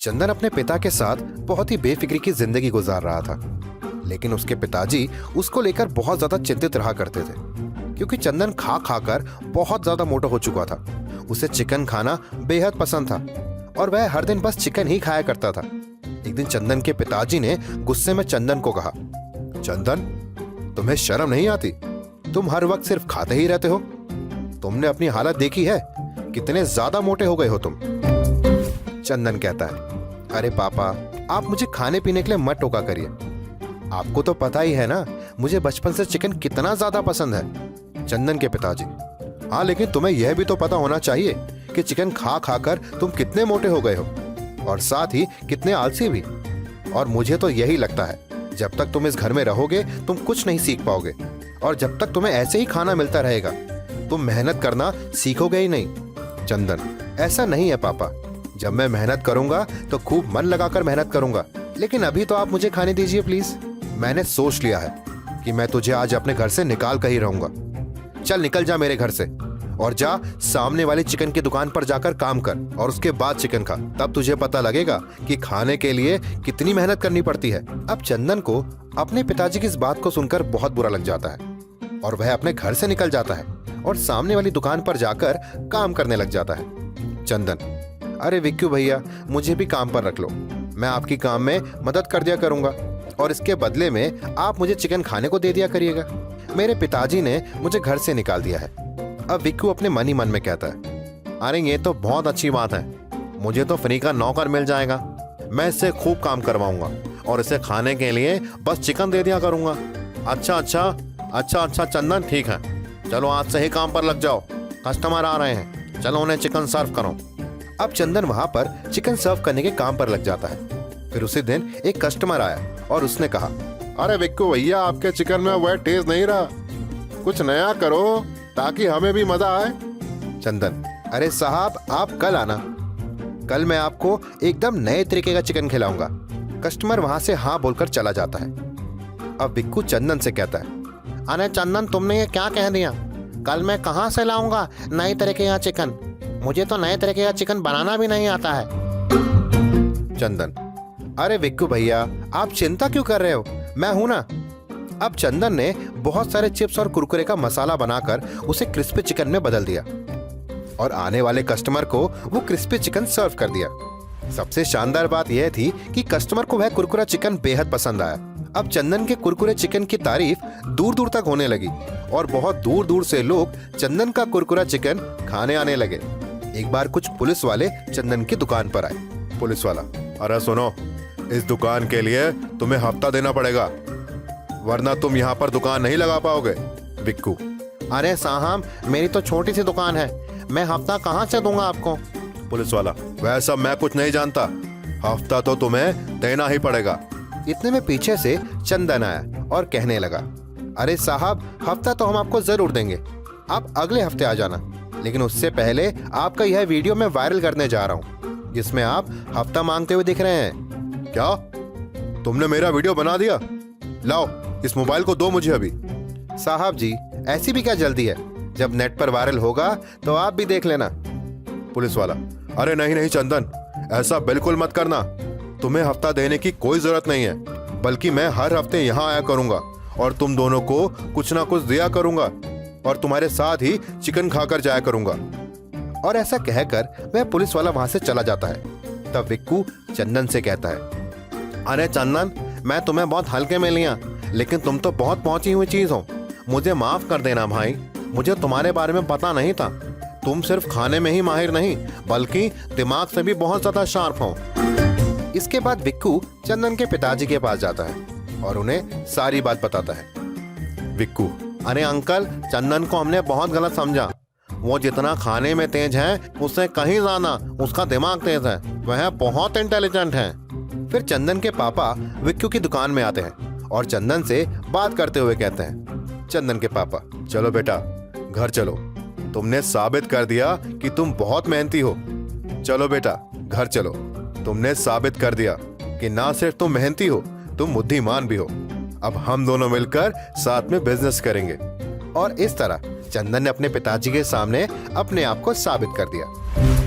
चंदन अपने पिता के साथ बहुत ही बेफिक्री की जिंदगी गुजार रहा था, लेकिन उसके पिताजी उसको लेकर बहुत ज्यादा चिंतित रहा करते थे, क्योंकि चंदन खा खाकर बहुत ज्यादा मोटा हो चुका था। उसे चिकन खाना बेहद पसंद था और वह हर दिन बस चिकन ही खाया करता था। एक दिन चंदन के पिताजी ने गुस्से में चंदन को कहा, चंदन, तुम्हें शर्म नहीं आती? तुम हर वक्त सिर्फ खाते ही रहते हो। तुमने अपनी हालत देखी है, कितने ज्यादा मोटे हो गए हो तुम। चंदन कहता है, अरे पापा, आप मुझे खाने पीने के लिए मत टोका करिए। आपको तो पता ही है ना, मुझे बचपन से चिकन कितना ज्यादा पसंद है। चंदन के पिताजी, हाँ, लेकिन तुम्हें यह भी तो पता होना चाहिए कि चिकन खा खाकर तुम कितने मोटे हो गए हो, और साथ ही कितने आलसी भी। और मुझे तो यही लगता है, जब तक तुम इस घर में रहोगे तुम कुछ नहीं सीख पाओगे, और जब तक तुम्हें ऐसे ही खाना मिलता रहेगा तुम मेहनत करना सीखोगे ही नहीं। चंदन, ऐसा नहीं है पापा, जब मैं मेहनत करूंगा तो खूब मन लगाकर मेहनत करूंगा, लेकिन अभी तो आप मुझे खाने दीजिए प्लीज। मैंने सोच लिया है कि मैं तुझे आज अपने घर से निकाल कर ही रहूंगा। चल निकल जा मेरे घर से, और जा सामने वाली चिकन की दुकान पर जाकर काम कर, और उसके बाद चिकन खा। तब तुझे पता लगेगा कि खाने के लिए कितनी मेहनत करनी पड़ती है। अब चंदन को अपने पिताजी की इस बात को सुनकर बहुत बुरा लग जाता है, और वह अपने घर से निकल जाता है और सामने वाली दुकान पर जाकर काम करने लग जाता है। चंदन, अरे विक्कू भैया, मुझे भी काम पर रख लो, मैं आपकी काम में मदद कर दिया करूंगा, और इसके बदले में आप मुझे चिकन खाने को दे दिया करिएगा। मेरे पिताजी ने मुझे घर से निकाल दिया है। अब विक्कू अपने मन ही मन में कहता है, अरे ये तो बहुत अच्छी बात है, मुझे तो फ्री का नौकर मिल जाएगा। मैं इससे खूब काम करवाऊंगा और इसे खाने के लिए बस चिकन दे दिया करूंगा। अच्छा अच्छा अच्छा अच्छा चंदन, ठीक है, चलो आज से ही काम पर लग जाओ। कस्टमर आ रहे हैं, चलो उन्हें चिकन सर्व करो। अब चंदन वहां पर चिकन सर्व करने के काम पर लग जाता है। फिर उसी दिन एक कस्टमर आया और उसने कहा, अरे विक्कू भैया, आपके चिकन में वह टेस्ट नहीं रहा, कुछ नया करो ताकि हमें भी मजा आए। चंदन, अरे साहब, आप कल आना, कल मैं आपको एकदम नए तरीके का चिकन खिलाऊंगा। कस्टमर वहां से हाँ बोलकर चला जाता है। अब विक्कू चंदन से कहता है, अरे चंदन, तुमने ये क्या कह दिया? कल मैं कहाँ से लाऊंगा नए तरीके का चिकन? मुझे तो नए तरीके का चिकन बनाना भी नहीं आता है। चंदन, अरे विक्कू भैया, आप चिंता क्यों कर रहे हो, मैं हूं ना। अब चंदन ने बहुत सारे चिप्स और कुरकुरे का मसाला बनाकर उसे क्रिस्पी चिकन में बदल दिया, और आने वाले कस्टमर को वो क्रिस्पी चिकन सर्व कर दिया। सबसे शानदार बात यह थी कि कस्टमर को वह कुरकुरा चिकन बेहद पसंद आया। अब चंदन के कुरकुरे चिकन की तारीफ दूर दूर तक होने लगी, और बहुत दूर दूर से लोग चंदन का कुरकुरा चिकन खाने आने लगे। एक बार कुछ पुलिस वाले चंदन की दुकान पर आए। पुलिस वाला, अरे सुनो, इस दुकान के लिए तुम्हें हफ्ता देना पड़ेगा, वरना तुम यहाँ पर दुकान नहीं लगा पाओगे। विक्कू, अरे साहब, मेरी तो छोटी सी दुकान है, मैं हफ्ता कहाँ से दूंगा आपको? पुलिस वाला, वैसा मैं कुछ नहीं जानता, हफ्ता तो तुम्हें देना ही पड़ेगा। इतने में पीछे से चंदन आया और कहने लगा, अरे साहब, हफ्ता तो हम आपको जरूर देंगे, आप अगले हफ्ते आ जाना, लेकिन उससे पहले आपका यह वीडियो मैं वायरल करने जा रहा हूँ, जिसमें आप हफ्ता मांगते हुए दिख रहे हैं। क्या तुमने मेरा वीडियो बना दिया? लाओ, इस मोबाइल को दो मुझे अभी। साहब जी, ऐसी भी क्या जल्दी है, जब नेट पर वायरल होगा तो आप भी देख लेना। पुलिस वाला, अरे नहीं नहीं चंदन, ऐसा बिल्कुल मत करना, तुम्हें हफ्ता देने की कोई जरूरत नहीं है, बल्कि मैं हर हफ्ते यहाँ आया करूंगा और तुम दोनों को कुछ ना कुछ दिया करूंगा, और तुम्हारे साथ ही चिकन खाकर जाया करूंगा। और ऐसा कहकर वह पुलिस वाला वहां से चला जाता है। तब विक्कू चंदन से कहता है, अरे चंदन, मैं तुम्हें बहुत हल्के में लिया, लेकिन तुम तो बहुत पहुंची हुई चीज हो, मुझे माफ कर देना भाई, मुझे तुम्हारे बारे में पता नहीं था, तुम सिर्फ खाने में ही माहिर नहीं बल्कि दिमाग से भी बहुत ज्यादा शार्प हो। इसके बाद विक्कू चंदन के पिताजी के पास जाता है और उन्हें सारी बात बताता है। विक्कू, अरे अंकल, चंदन को हमने बहुत गलत समझा, वो जितना खाने में तेज है उससे कहीं ज्यादा उसका दिमाग तेज है, वह बहुत इंटेलिजेंट है। फिर चंदन के पापा विक्कू की दुकान में आते हैं और चंदन से बात करते हुए कहते हैं, चंदन के पापा, चलो बेटा घर चलो, तुमने साबित कर दिया कि तुम बहुत मेहनती हो। चलो बेटा घर चलो, तुमने साबित कर दिया कि ना सिर्फ तुम मेहनती हो, तुम बुद्धिमान भी हो। अब हम दोनों मिलकर साथ में बिजनेस करेंगे। और इस तरह चंदन ने अपने पिताजी के सामने अपने आप को साबित कर दिया।